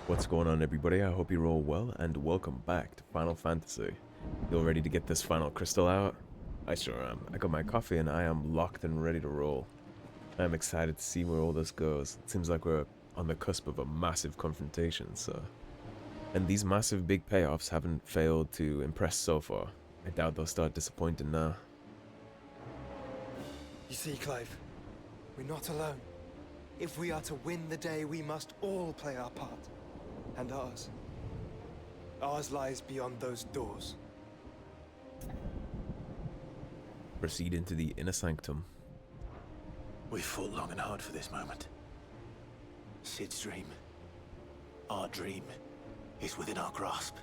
What's going on, everybody? I hope you're all well, and welcome back to Final Fantasy. You all ready to get this final crystal out? I sure am. I got my coffee and I am locked and ready to roll. I am excited to see where all this goes. It seems like we're on the cusp of a massive confrontation, so... And these massive big payoffs haven't failed to impress so far. I doubt they'll start disappointing now. You see, Clive, we're not alone. If we are to win the day, we must all play our part. And ours. Ours lies beyond those doors. Proceed into the inner sanctum. We've fought long and hard for this moment. Sid's dream, our dream, is within our grasp.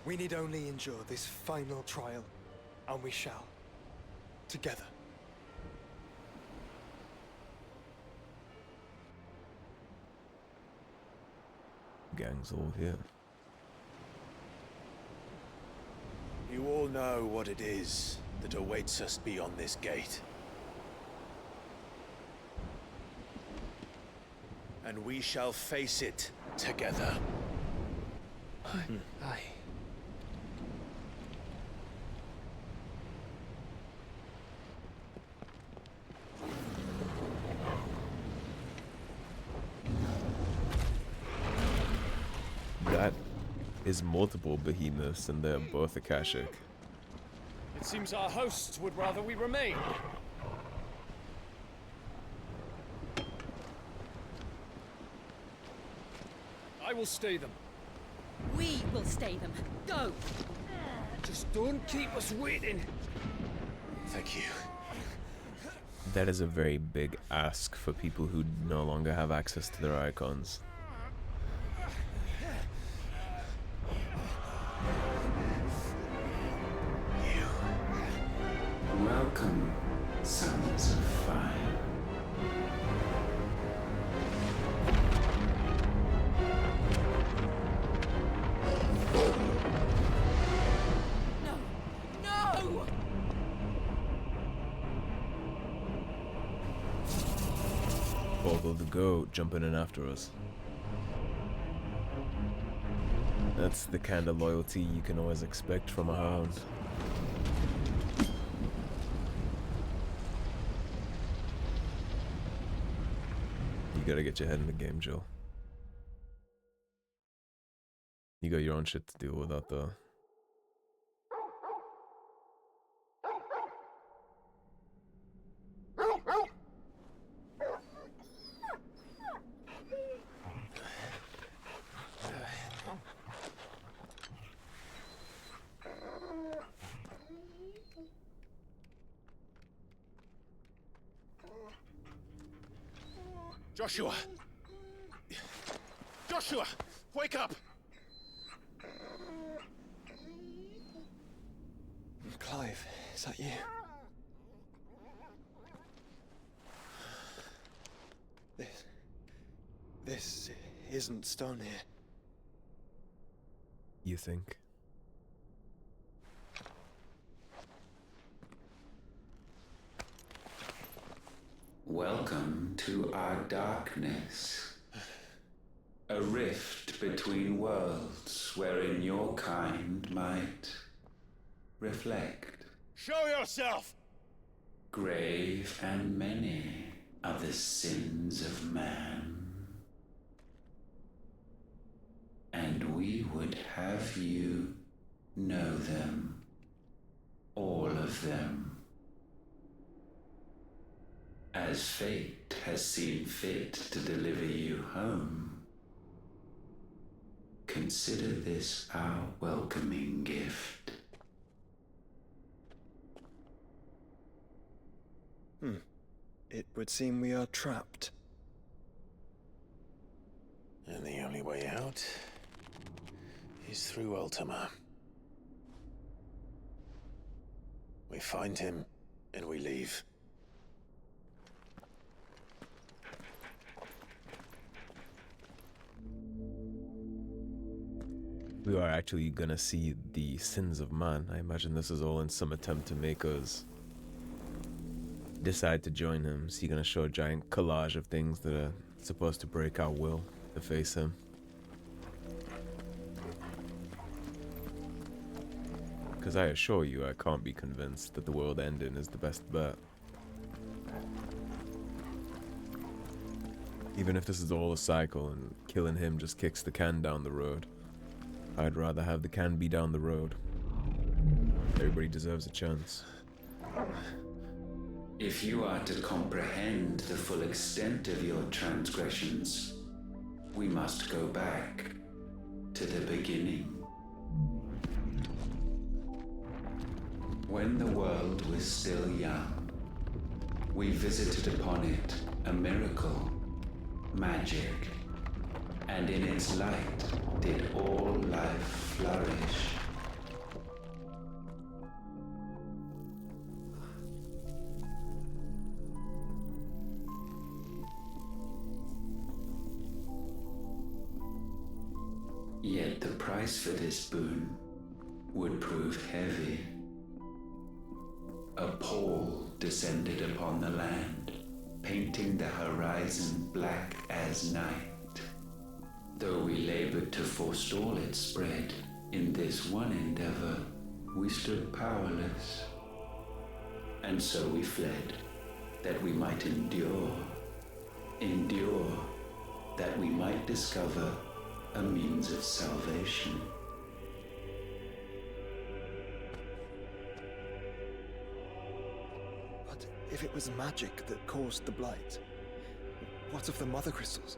We need only endure this final trial, and we shall. Together. Gang's all here. You all know what it is that awaits us beyond this gate. And we shall face it together. Aye. That is multiple behemoths, and they're both Akashic. It seems our hosts would rather we remain. I will stay them. We will stay them. Go! Just don't keep us waiting. Thank you. That is a very big ask for people who no longer have access to their icons. Welcome, sons of fire. No! No! Bogle the goat jumping in after us. That's the kind of loyalty you can always expect from a hound. You gotta get your head in the game, Joe. You got your own shit to deal with out there. Joshua! Joshua! Wake up! Clive, is that you? This isn't stone here. You think? Welcome to our darkness. A rift between worlds wherein your kind might reflect. Show yourself! Grave and many are the sins of man. And we would have you know them. All of them. As fate has seen fit to deliver you home, consider this our welcoming gift. It would seem we are trapped. And the only way out is through Ultima. We find him and we leave. We are actually gonna see the sins of man. I imagine this is all in some attempt to make us decide to join him. So you're gonna show a giant collage of things that are supposed to break our will to face him. because I assure you I can't be convinced that the world ending is the best bet. Even if this is all a cycle and killing him just kicks the can down the road, I'd rather have the can be down the road. Everybody deserves a chance. If you are to comprehend the full extent of your transgressions, we must go back to the beginning. When the world was still young, we visited upon it a miracle, magic, and in its light did all life flourish. Yet the price for this boon would prove heavy. A pall descended upon the land, painting the horizon black as night. Though we labored to forestall its spread, in this one endeavor we stood powerless. And so we fled, that we might endure, that we might discover a means of salvation. But if it was magic that caused the blight, what of the mother crystals?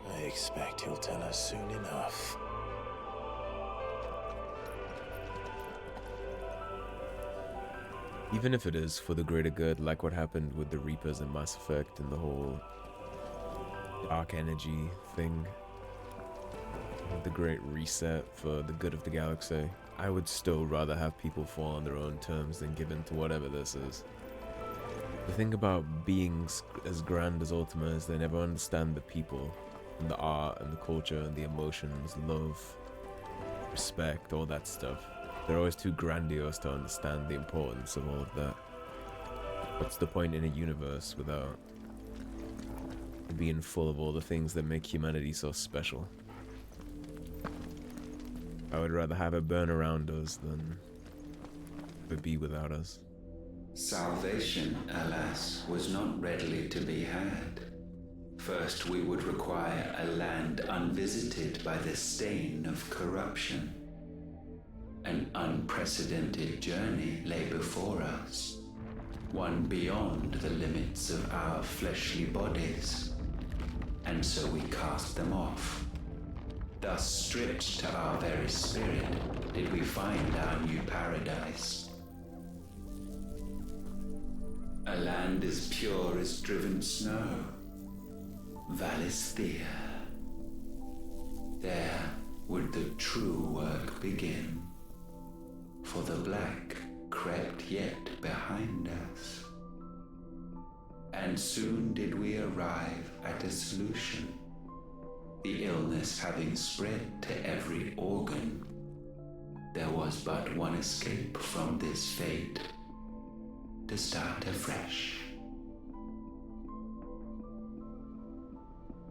I expect he'll tell us soon enough. Even if it is for the greater good, like what happened with the Reapers in Mass Effect and the whole dark energy thing, the great reset for the good of the galaxy, I would still rather have people fall on their own terms than give in to whatever this is. The thing about beings as grand as Ultima is they never understand the people, and the art, and the culture, and the emotions, love, respect, all that stuff. They're always too grandiose to understand the importance of all of that. What's the point in a universe without it being full of all the things that make humanity so special? I would rather have it burn around us than it be without us. Salvation, alas, was not readily to be had. First, we would require a land unvisited by the stain of corruption. An unprecedented journey lay before us, one beyond the limits of our fleshly bodies, and so we cast them off. Thus, stripped to our very spirit, did we find our new paradise. A land as pure as driven snow, Valisthea. There would the true work begin. For the black crept yet behind us. And soon did we arrive at a solution. The illness having spread to every organ, there was but one escape from this fate, to start afresh.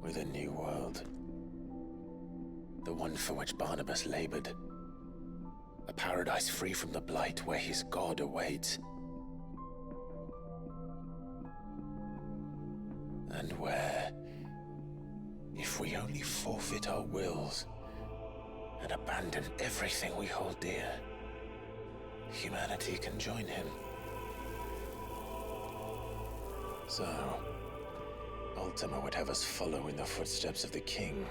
With a new world. The one for which Barnabas labored. A paradise free from the blight where his god awaits. And where, if we only forfeit our wills and abandon everything we hold dear, humanity can join him. So, Ultima would have us follow in the footsteps of the king.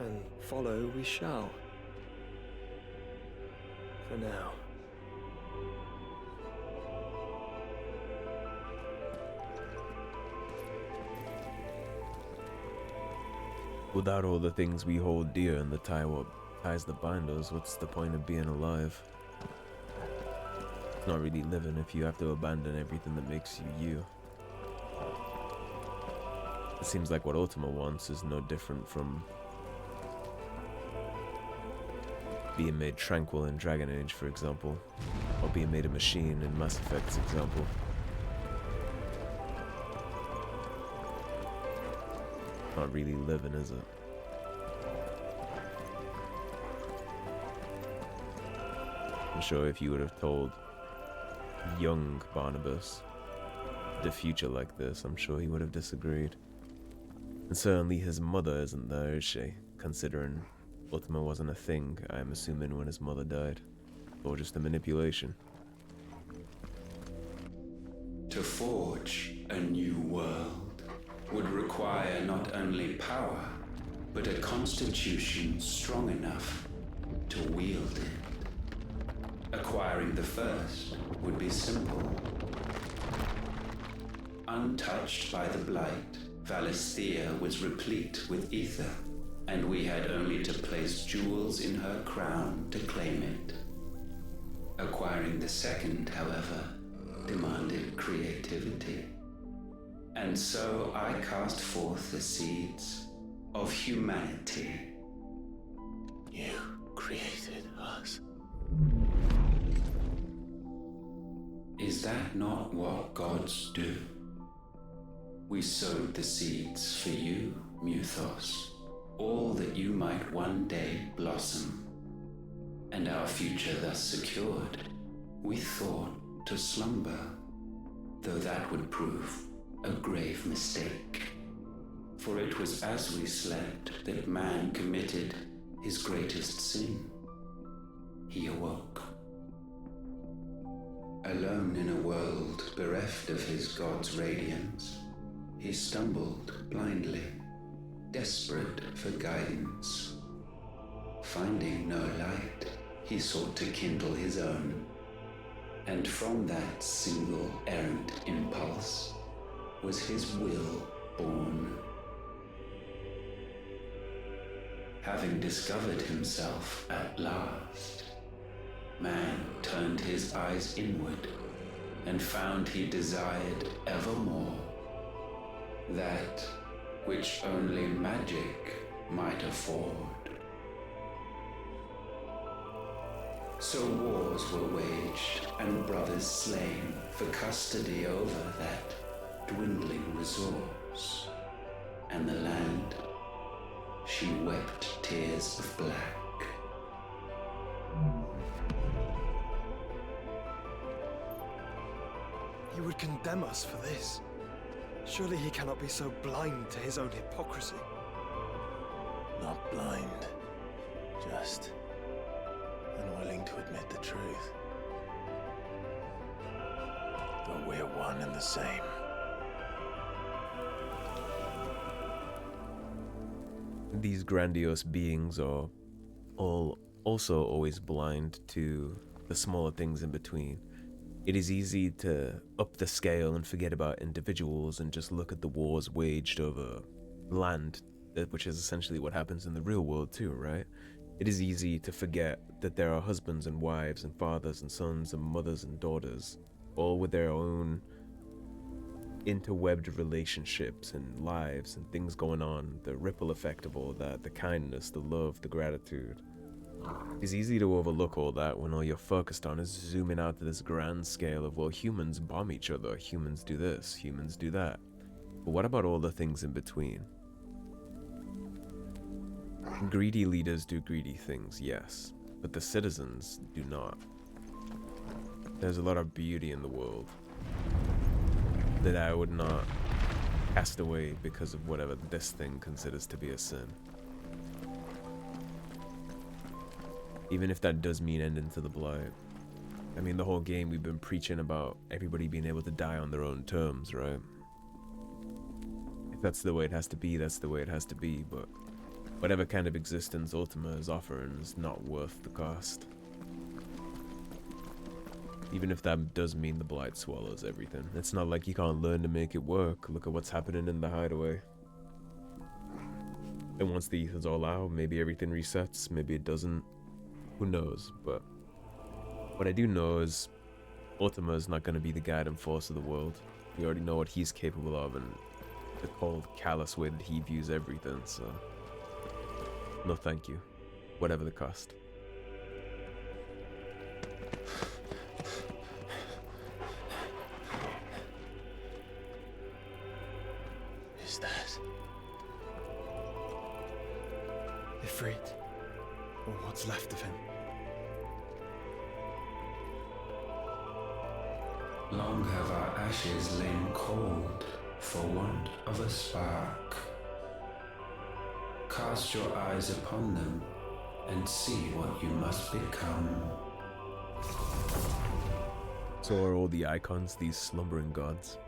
And follow we shall. For now. Without all the things we hold dear and the ties that bind us, what's the point of being alive? It's not really living if you have to abandon everything that makes you you. It seems like what Ultima wants is no different from being made tranquil in Dragon Age, for example, or being made a machine in Mass Effect's example. Not really living, is it? I'm sure if you would have told young Barnabas the future like this, I'm sure he would have disagreed. And certainly his mother isn't there, is she? Considering Ultima wasn't a thing, I'm assuming, when his mother died. Or just a manipulation. To forge a new world would require not only power, but a constitution strong enough to wield it. Acquiring the first would be simple. Untouched by the blight, Valisthea was replete with ether, and we had only to place jewels in her crown to claim it. Acquiring the second, however, demanded creativity. And so I cast forth the seeds of humanity. You created us. Is that not what gods do? We sowed the seeds for you, Muthos, all that you might one day blossom. And our future thus secured, we thought to slumber, though that would prove a grave mistake. For it was as we slept that man committed his greatest sin. He awoke. Alone in a world bereft of his god's radiance, he stumbled blindly, desperate for guidance. Finding no light, he sought to kindle his own, and from that single errant impulse was his will born. Having discovered himself at last, man turned his eyes inward and found he desired evermore that which only magic might afford. So wars were waged and brothers slain for custody over that dwindling resource, and the land, she wept tears of black. He would condemn us for this. Surely he cannot be so blind to his own hypocrisy. Not blind, just unwilling to admit the truth. But we're one and the same. These grandiose beings are all also always blind to the smaller things in between. It is easy to up the scale and forget about individuals and just look at the wars waged over land, which is essentially what happens in the real world too, right? It is easy to forget that there are husbands and wives and fathers and sons and mothers and daughters, all with their own interwebbed relationships and lives and things going on, the ripple effect of all that, the kindness, the love, the gratitude. It's easy to overlook all that when all you're focused on is zooming out to this grand scale of, well, humans bomb each other, humans do this, humans do that. But what about all the things in between? Greedy leaders do greedy things, yes, but the citizens do not. There's a lot of beauty in the world that I would not cast away because of whatever this thing considers to be a sin. Even if that does mean ending to the blight. I mean, the whole game we've been preaching about everybody being able to die on their own terms, right? If that's the way it has to be, that's the way it has to be, but whatever kind of existence Ultima is offering is not worth the cost. Even if that does mean the blight swallows everything. It's not like you can't learn to make it work. Look at what's happening in the Hideaway. And once the ether's all out, maybe everything resets, maybe it doesn't. Who knows? But what I do know is Ultima is not going to be the guiding force of the world. We already know what he's capable of and the cold, callous way that he views everything, so no thank you, whatever the cost. Is that Siegfried, or what's left of him. Long have our ashes lain cold for want of a spark. Cast your eyes upon them and see what you must become. So are all the Eikons these slumbering gods?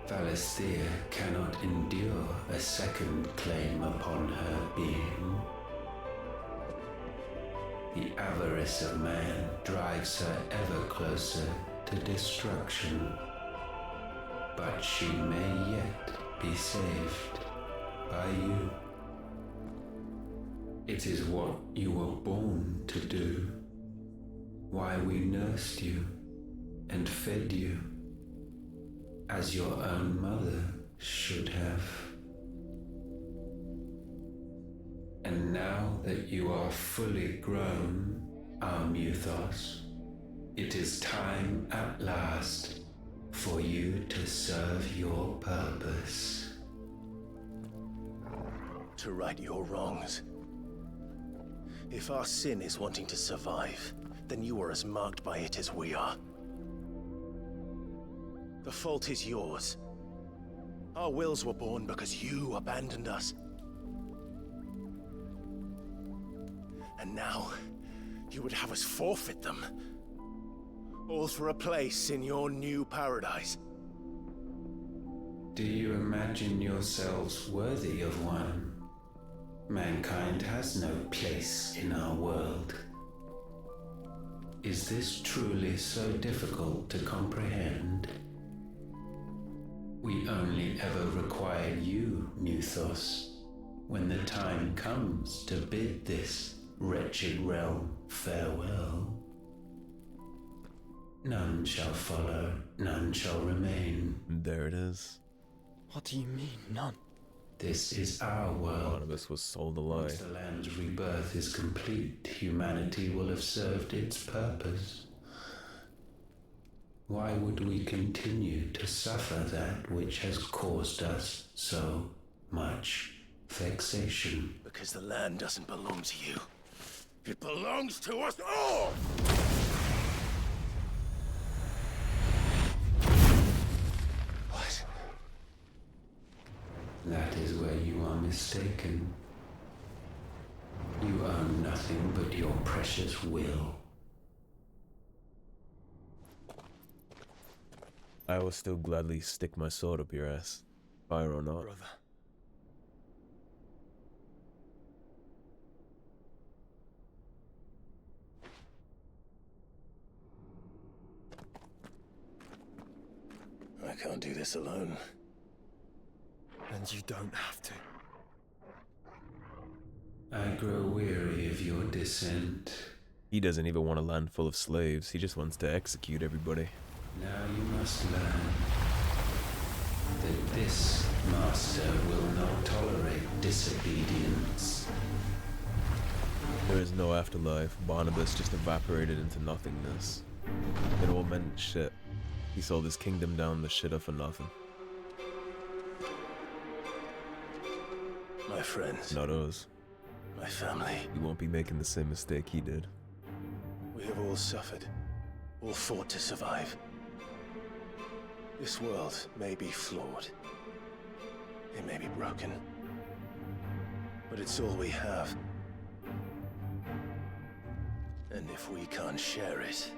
Valisthea cannot endure a second claim upon her being. The avarice of man drives her ever closer to destruction. But she may yet be saved by you. It is what you were born to do, why we nursed you and fed you, as your own mother should have. And now that you are fully grown, our Muthos, it is time at last for you to serve your purpose. To right your wrongs. If our sin is wanting to survive, then you are as marked by it as we are. The fault is yours. Our wills were born because you abandoned us. And now, you would have us forfeit them. All for a place in your new paradise. Do you imagine yourselves worthy of one? Mankind has no place in our world. Is this truly so difficult to comprehend? We only ever require you, Muthos, when the time comes to bid this wretched realm farewell. None shall follow, none shall remain. There it is. What do you mean, none? This is our world. Barnabas was sold a lie. Once the land's rebirth is complete, humanity will have served its purpose. Why would we continue to suffer that which has caused us so much vexation? Because the land doesn't belong to you. It belongs to us all! What? That is where you are mistaken. You own nothing but your precious will. I will still gladly stick my sword up your ass, fire or not. Brother. I can't do this alone. And you don't have to. I grow weary of your dissent. He doesn't even want a land full of slaves, he just wants to execute everybody. Now you must learn that this master will not tolerate disobedience. There is no afterlife. Barnabas just evaporated into nothingness. It all meant shit. He sold his kingdom down the shitter for nothing. My friends, Not us. my family, You won't be making the same mistake he did. we have all suffered, all fought to survive. This world may be flawed. It may be broken. But it's all we have. And if we can't share it,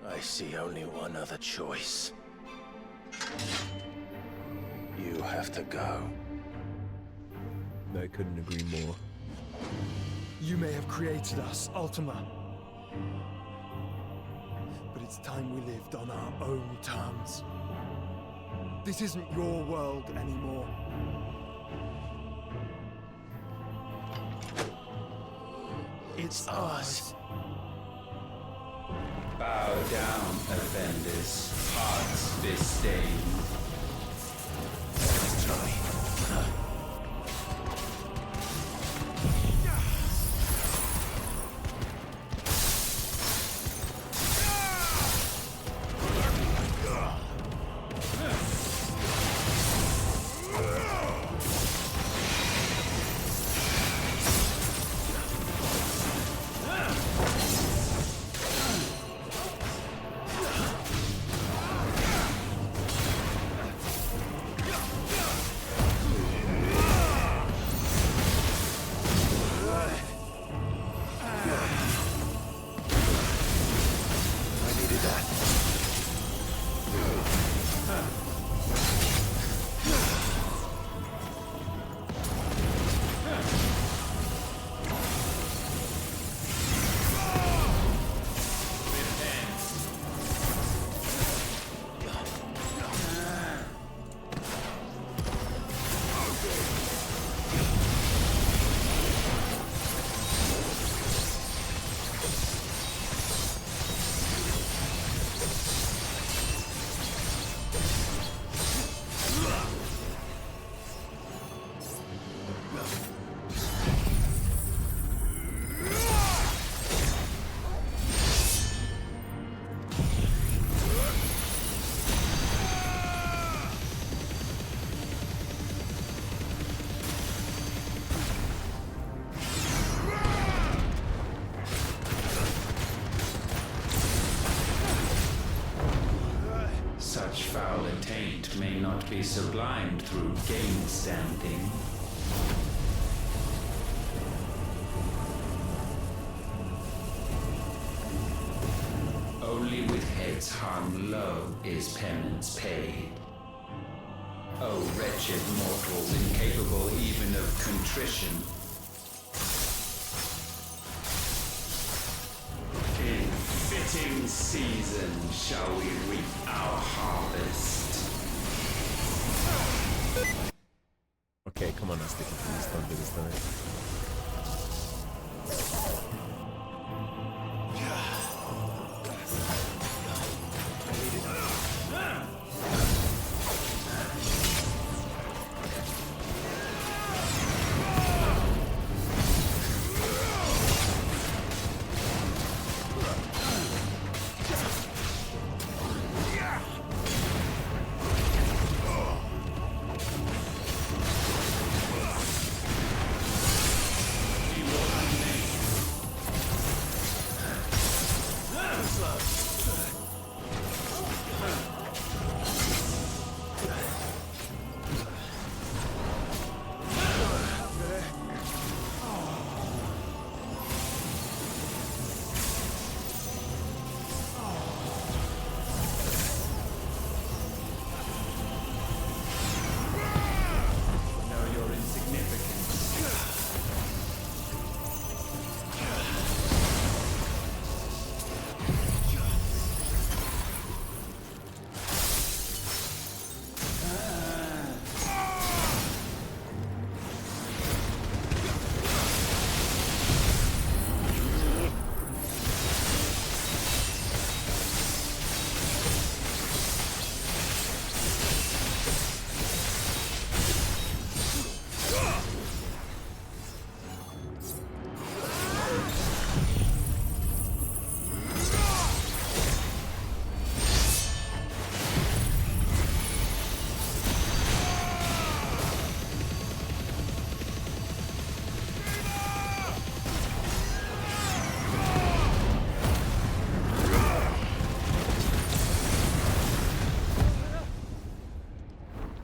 I see only one other choice. You have to go. I couldn't agree more. You may have created us, Ultima. But it's time we lived on our own terms. This isn't your world anymore. It's ours. Bow down, offenders, hearts disdain. Let's try. taint may not be sublimed through game standing. Only with heads hung low is penance paid. O wretched mortals incapable even of contrition. In fitting season shall we reap our harvest. Okay, come on now, Sticky, please don't do this tonight.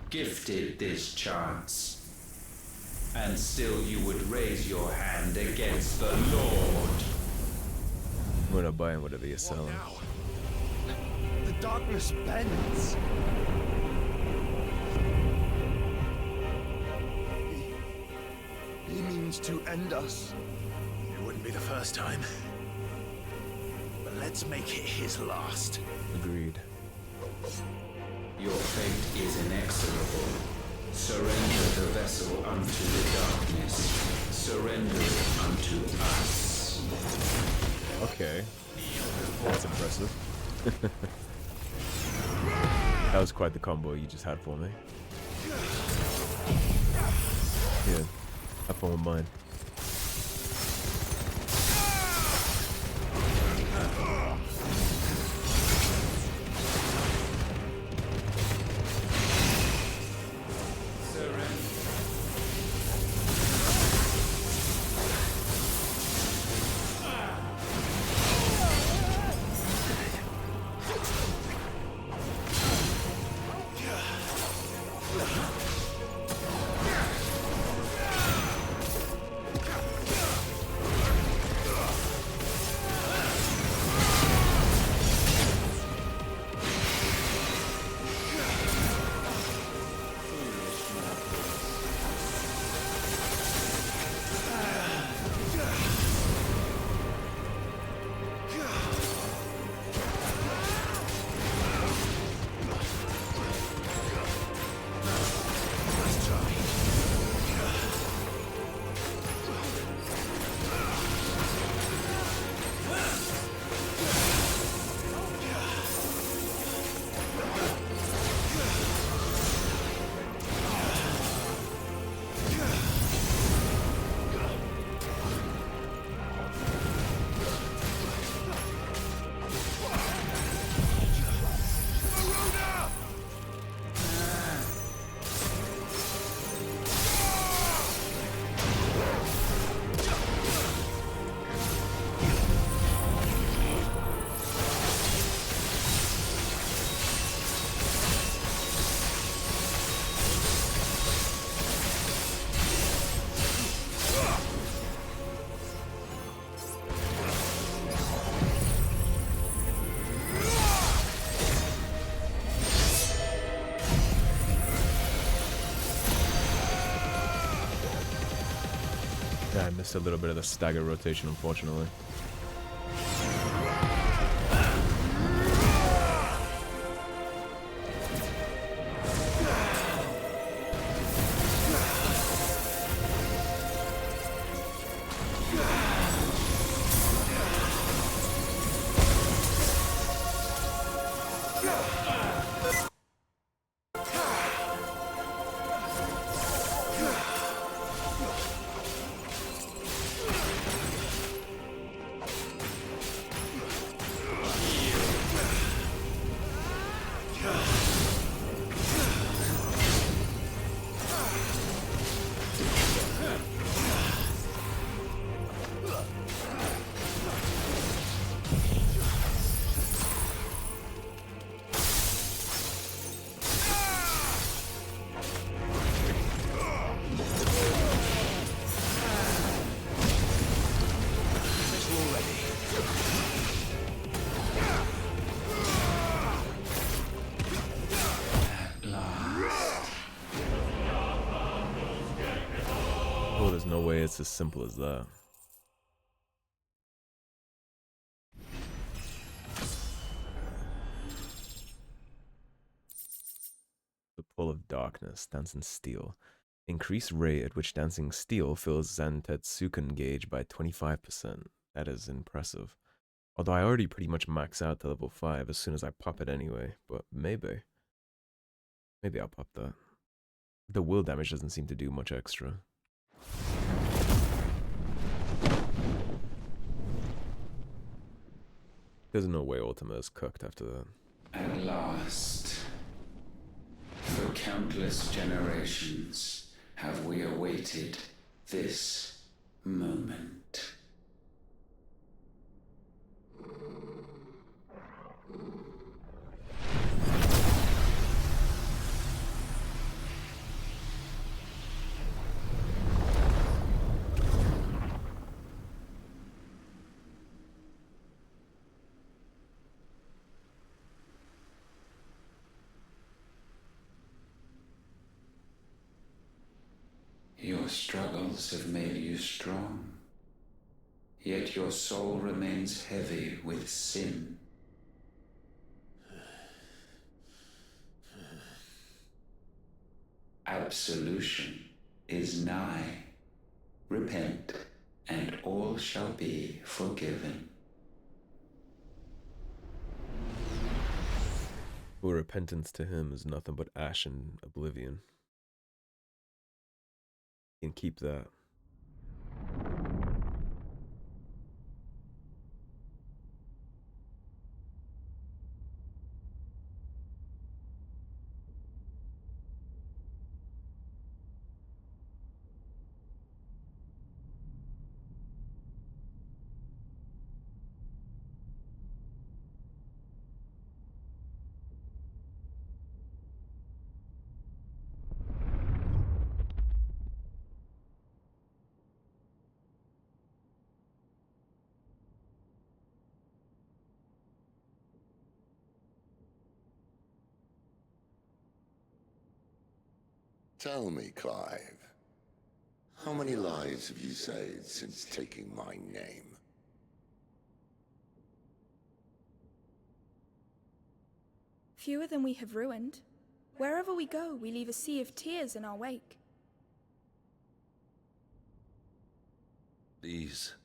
Gifted this chance, and still you would raise your hand against the Lord. We're not buying whatever you're selling. The darkness bends. He means to end us. It wouldn't be the first time. But let's make it his last. Agreed. Your fate is inexorable. Surrender the vessel unto the darkness. Surrender it unto us. Okay. That's impressive. That was quite the combo you just had for me. Yeah. Have fun with mine. missed a little bit of the stagger rotation, unfortunately. Oh, there's no way it's as simple as that. The Pull of Darkness, Dancing Steel. Increase rate at which Dancing Steel fills Zantetsuken gauge by 25%. That is impressive. Although I already pretty much max out to level 5 as soon as I pop it anyway, but maybe. Maybe I'll pop that. The will damage doesn't seem to do much extra. There's no way Ultima is cooked after that. At last, for countless generations, have we awaited this moment. Your struggles have made you strong, yet your soul remains heavy with sin. Absolution is nigh. Repent, and all shall be forgiven. For repentance to him is nothing but ash and oblivion. You can keep that. Tell me, Clive, how many lives have you saved since taking my name? Fewer than we have ruined. Wherever we go, we leave a sea of tears in our wake. These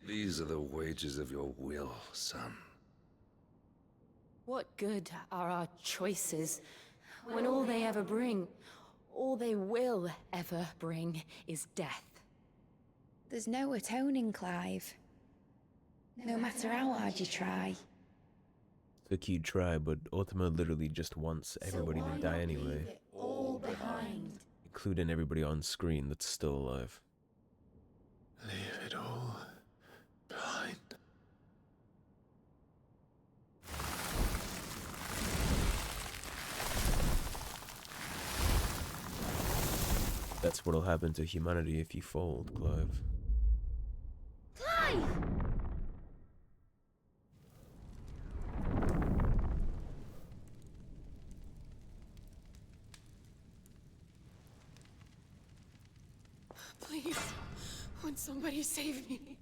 are the wages of your will, son. What good are our choices when all they ever bring, all they will ever bring, is death? There's no atoning, Clive. No matter how hard you try. It's a cute try, but Ultima literally just wants everybody to die anyway. All behind. Including everybody on screen that's still alive. Leave it all behind. That's what'll happen to humanity if you fold, Clive. Clive! Please, Won't somebody save me?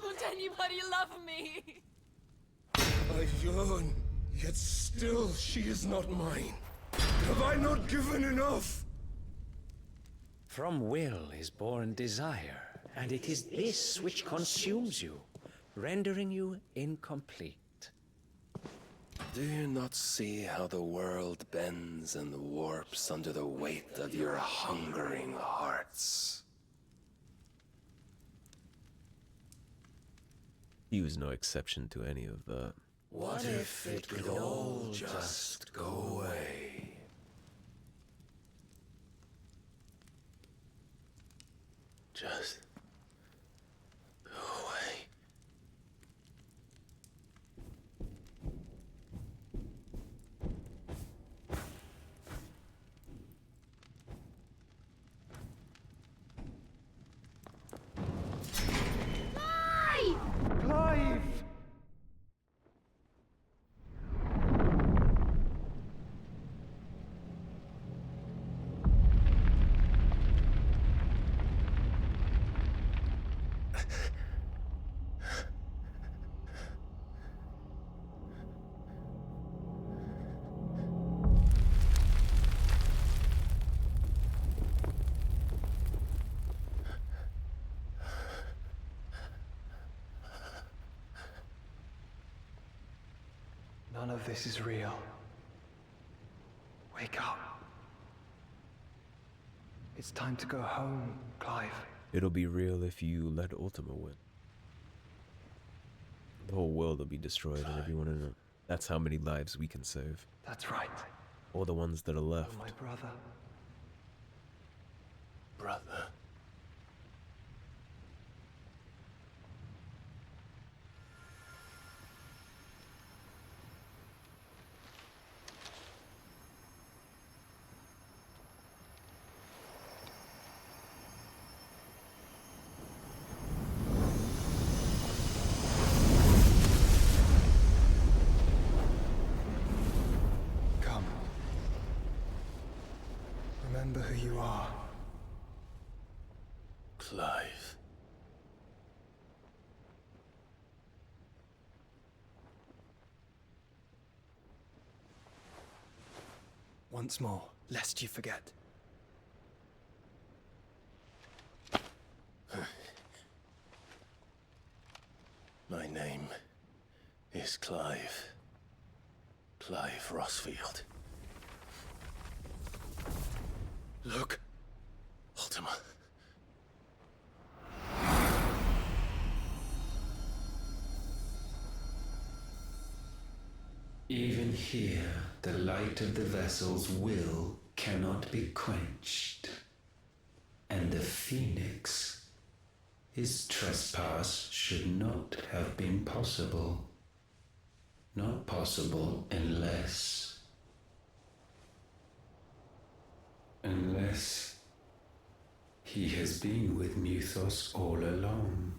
Won't anybody love me? I yearn, yet still she is not mine. Have I not given enough? From will is born desire, and it is this which consumes you, rendering you incomplete. Do you not see how the world bends and warps under the weight of your hungering hearts? He was no exception to any of that. What if it could all just go away? Just go away. Clive! None of this is real. Wake up. It's time to go home, Clive. It'll be real if you let Ultima win. The whole world will be destroyed and everyone in it. That's how many lives we can save. That's right. All the ones that are left. My brother. Brother. Come. Remember who you are. Clive. Once more, lest you forget. My name is Clive. Clive Rosfield. Look, Ultima. Even here, the light of the vessel's will cannot be quenched. And the Phoenix, his trespass should not have been possible. Not possible unless he has been with Muthos all along.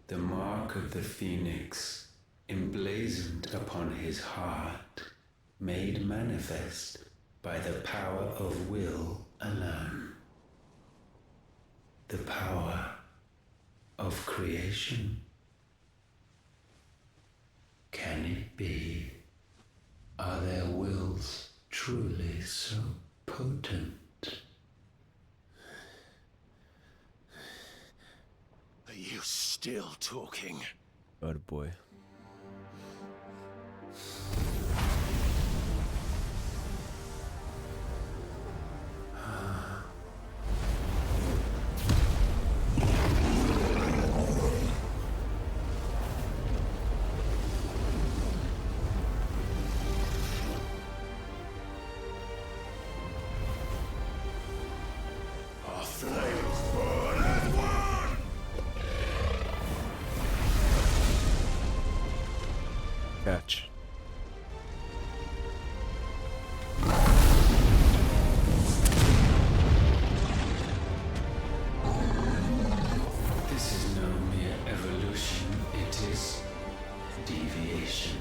The mark of the Phoenix, emblazoned upon his heart, made manifest by the power of will alone. The power of creation. Can it be? Are their wills truly so potent? Are you still talking? Oh boy. Our flames burn as one! Catch. This is no mere evolution, it is deviation.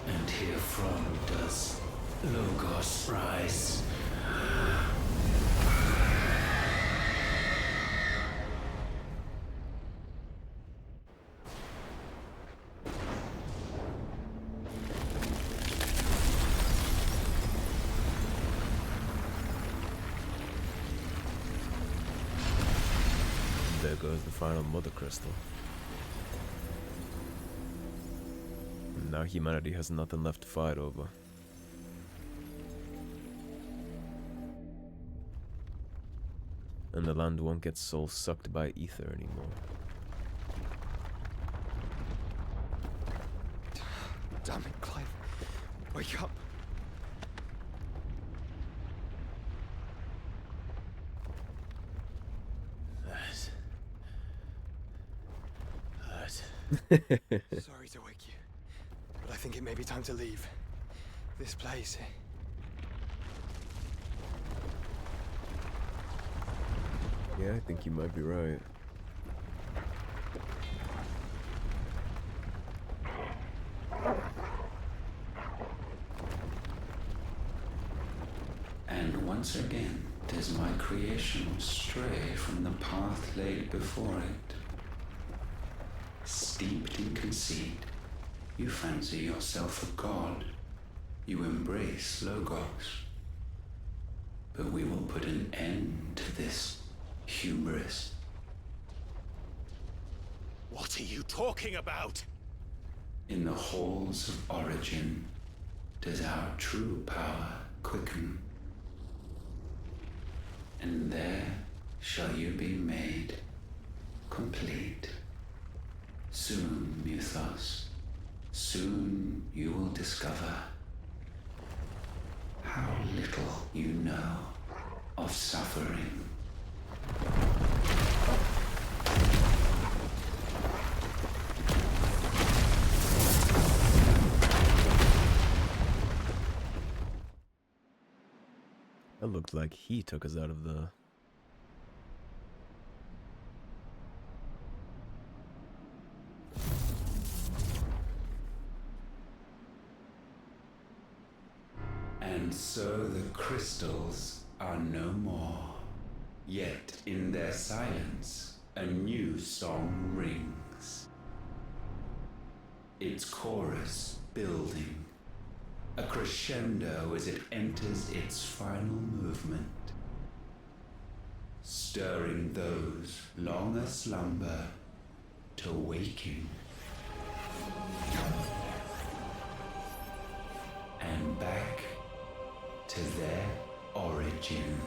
And herefrom does Logos rise. there goes the final Mother Crystal. And now humanity has nothing left to fight over. And the land won't get soul sucked by ether anymore. Damn it, Clive. Wake up. Sorry to wake you, but I think it may be time to leave. This place. Yeah, I think you might be right. And once again does my creation stray from the path laid before it. Steeped in conceit, you fancy yourself a god. You embrace Logos. But we will put an end to this hubris. What are you talking about? In the halls of origin does our true power quicken. And there shall you be made complete. Soon, Mythos, soon you will discover how little you know of suffering. It looked like he took us out of the... And so the crystals are no more. Yet in their silence, a new song rings. Its chorus building, a crescendo as it enters its final movement, stirring those long aslumber to waking. And back to their origin.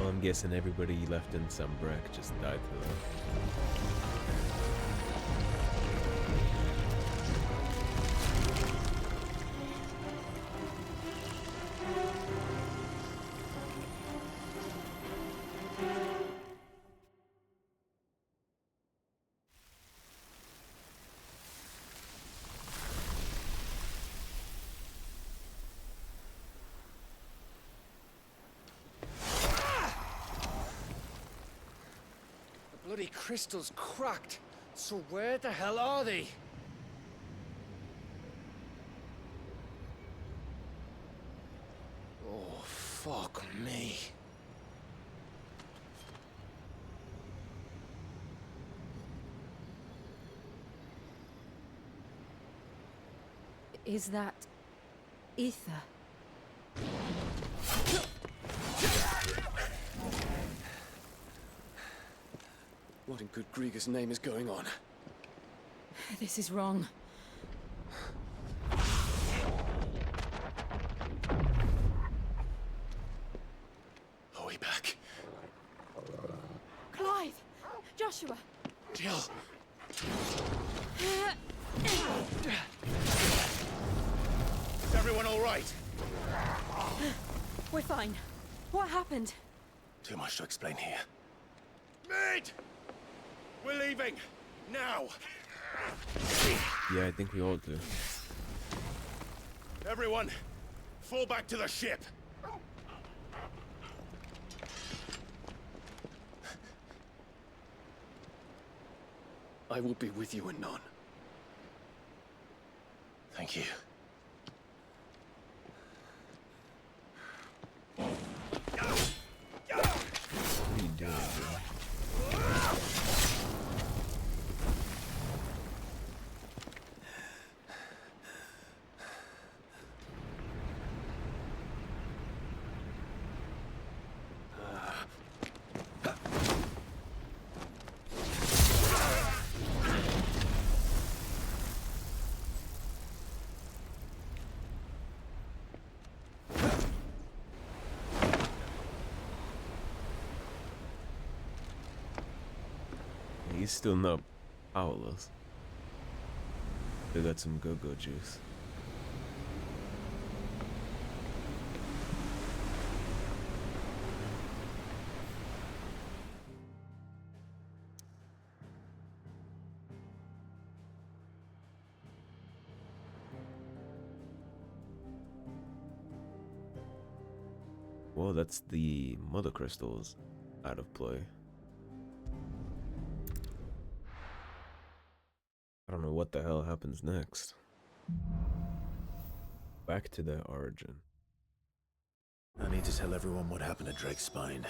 I'm guessing everybody left in Sambrek just died to them. Bloody crystal's cracked. So where the hell are they? Oh, fuck me. Is that ether? What in good Grieger's name is going on? This is wrong. Are we back? Clive! Joshua! Jill! Is everyone all right? We're fine. What happened? Too much to explain here. Mid! We're leaving! Now! Yeah, I think we all do. Everyone, fall back to the ship! I will be with you anon. Thank you. What are you doing, bro? He's still not powerless. They got some go-go juice. Well, that's the mother crystals out of play. I don't know what the hell happens next. Back to their origin. I need to tell everyone what happened at Drake's Spine.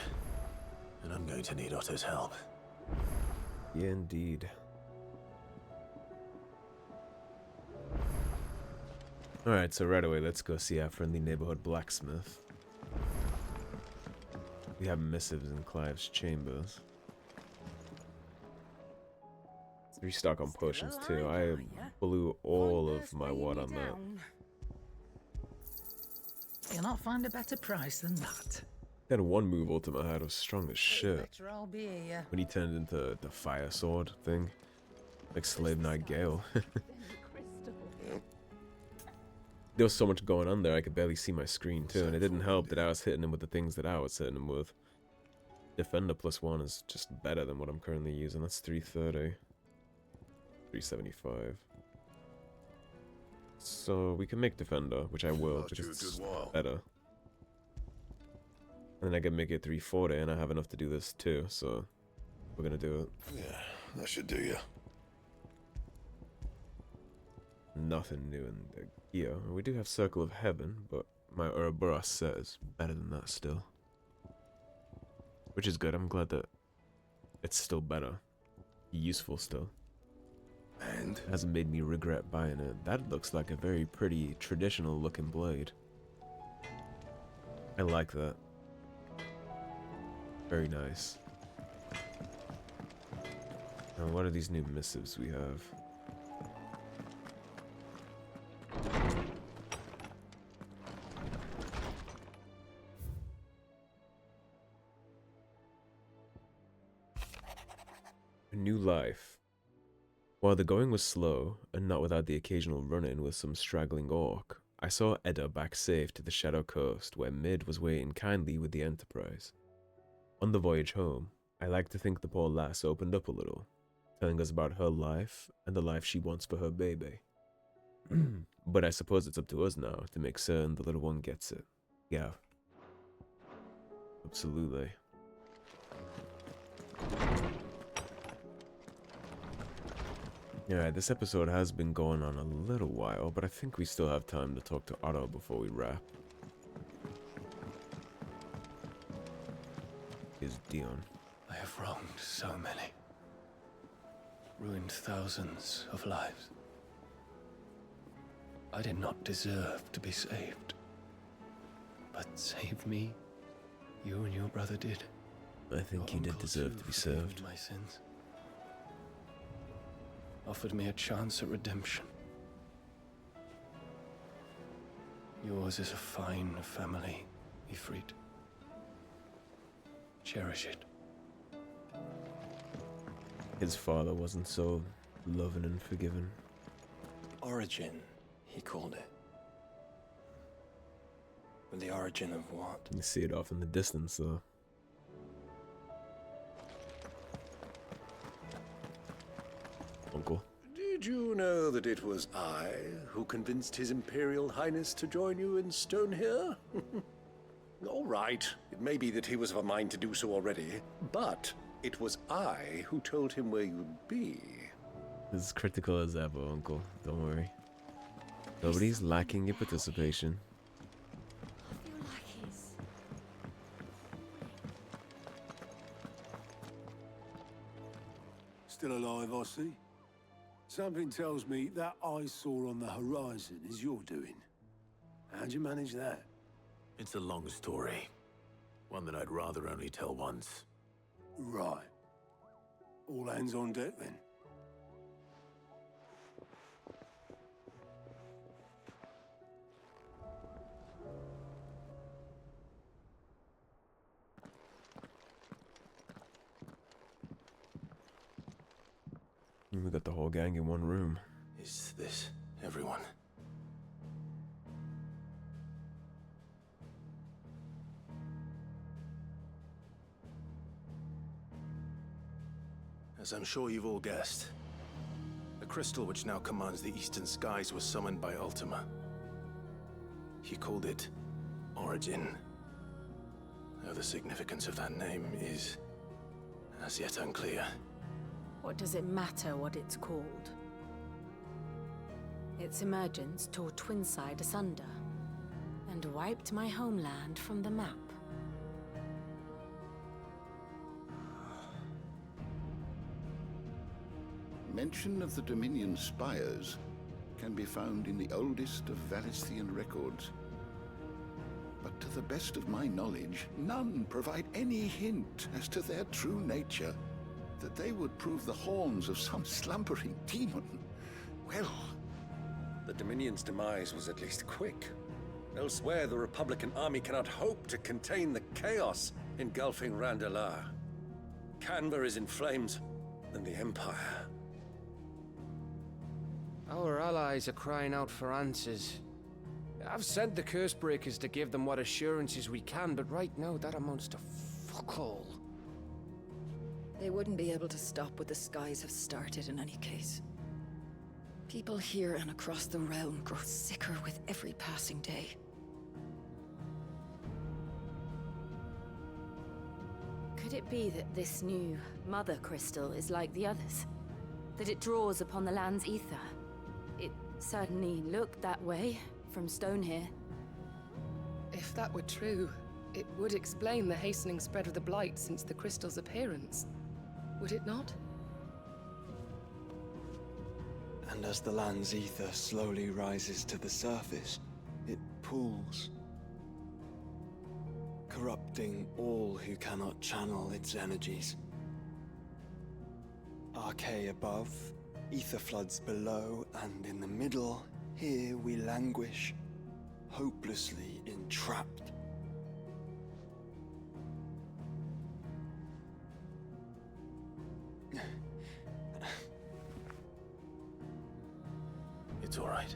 And I'm going to need Otto's help. Yeah, indeed. Alright, so right away, let's go see our friendly neighborhood blacksmith. We have missives in Clive's chambers. Restock on potions too. I blew all of my water on that. You'll not find a better price than that. That one move Ultima had was strong as shit. Better I'll be here. When he turned into the fire sword thing. Like Slave Knight Gale. There was so much going on there, I could barely see my screen too, and it didn't help that I was hitting him with the things that I was hitting him with. Defender +1 is just better than what I'm currently using. That's 330. 375. So we can make Defender, which I will, because it's better. And then I can make it 340, and I have enough to do this too, so we're gonna do it. Yeah, that should do you. Nothing new in the gear. We do have Circle of Heaven, but my Ouroboros set is better than that still. Which is good, I'm glad that it's still better. Useful still. And? It hasn't made me regret buying it. That looks like a very pretty, traditional looking blade. I like that. Very nice. Now, what are these new missives we have? A new life. While the going was slow, and not without the occasional run-in with some straggling orc, I saw Edda back safe to the Shadow Coast, where Mid was waiting kindly with the Enterprise. On the voyage home, I like to think the poor lass opened up a little, telling us about her life and the life she wants for her baby. But I suppose it's up to us now to make certain the little one gets it. Yeah. Absolutely. Yeah, this episode has been going on a little while, but I think we still have time to talk to Otto before we wrap. Here's Dion. I have wronged so many. Ruined thousands of lives. I did not deserve to be saved. But save me, you and your brother did. I think you did deserve to be served. My sins. Offered me a chance at redemption. Yours is a fine family, Ifrit. Cherish it. His father wasn't so loving and forgiving. Origin, he called it. But the origin of what? You see it off in the distance, though. Uncle. Did you know that it was I who convinced His Imperial Highness to join you in Stone here? All right, it may be that he was of a mind to do so already, but it was I who told him where you'd be. As critical as ever, Uncle. Don't worry. Nobody's lacking your participation. I feel like he's... Still alive, I see. Something tells me that eyesore on the horizon is your doing. How'd you manage that? It's a long story. One that I'd rather only tell once. Right. All hands on deck, then. We got the whole gang in one room. Is this everyone? As I'm sure you've all guessed, the crystal which now commands the eastern skies was summoned by Ultima. He called it Origin. Though the significance of that name is as yet unclear. What does it matter what it's called? Its emergence tore Twinside asunder, and wiped my homeland from the map. Mention of the Dominion spires can be found in the oldest of Valisthian records. But to the best of my knowledge, none provide any hint as to their true nature. That they would prove the horns of some slumbering demon. Well, the Dominion's demise was at least quick. Elsewhere, the Republican army cannot hope to contain the chaos engulfing Randalar. Canberra is in flames, and the Empire. Our allies are crying out for answers. I've sent the Cursebreakers to give them what assurances we can, but right now that amounts to fuck all. They wouldn't be able to stop what the skies have started in any case. People here and across the realm grow sicker with every passing day. Could it be that this new Mother Crystal is like the others? That it draws upon the land's ether? It certainly looked that way from stone here. If that were true, it would explain the hastening spread of the Blight since the crystal's appearance. Would it not? And as the land's ether slowly rises to the surface, it pools, corrupting all who cannot channel its energies. Archay above, ether floods below, and in the middle, here we languish, hopelessly entrapped. It's all right.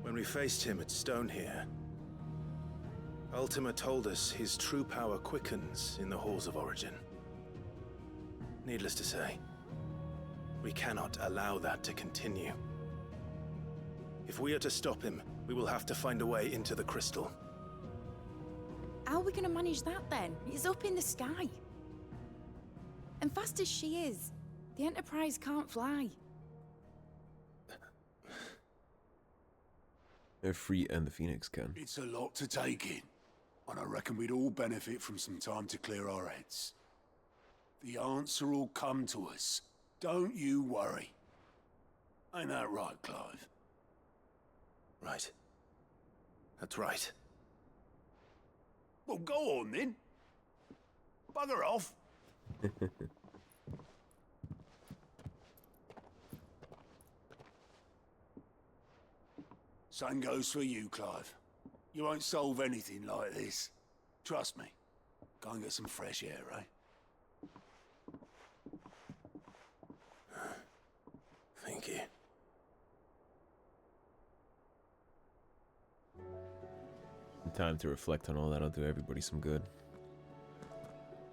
When we faced him at Stone here, Ultima told us his true power quickens in the halls of Origin. Needless to say, we cannot allow that to continue. If we are to stop him, we will have to find a way into the crystal. How are we gonna manage that then? It's up in the sky. And fast as she is, the Enterprise can't fly. They're free and the Phoenix can. It's a lot to take in, and I reckon we'd all benefit from some time to clear our heads. The answer will come to us. Don't you worry. Ain't that right, Clive? Right. That's right. Well, go on then. Bugger off. Same goes for you, Clive. You won't solve anything like this. Trust me. Go and get some fresh air, eh? Thank you. Time to reflect on all that'll do everybody some good.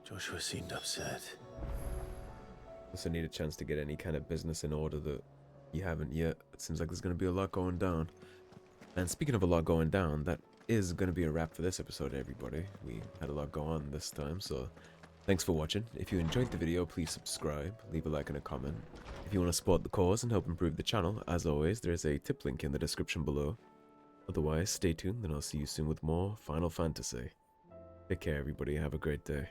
Joshua seemed upset. Also need a chance to get any kind of business in order that you haven't yet. It seems like there's going to be a lot going down. And speaking of a lot going down, that is going to be a wrap for this episode, everybody. We had a lot go on this time, so Thanks for watching. If you enjoyed the video, please subscribe, leave a like and a comment. If you want to support the cause and help improve the channel, as always, there's a tip link in the description below. Otherwise, stay tuned and I'll see you soon with more Final Fantasy. Take care everybody, have a great day.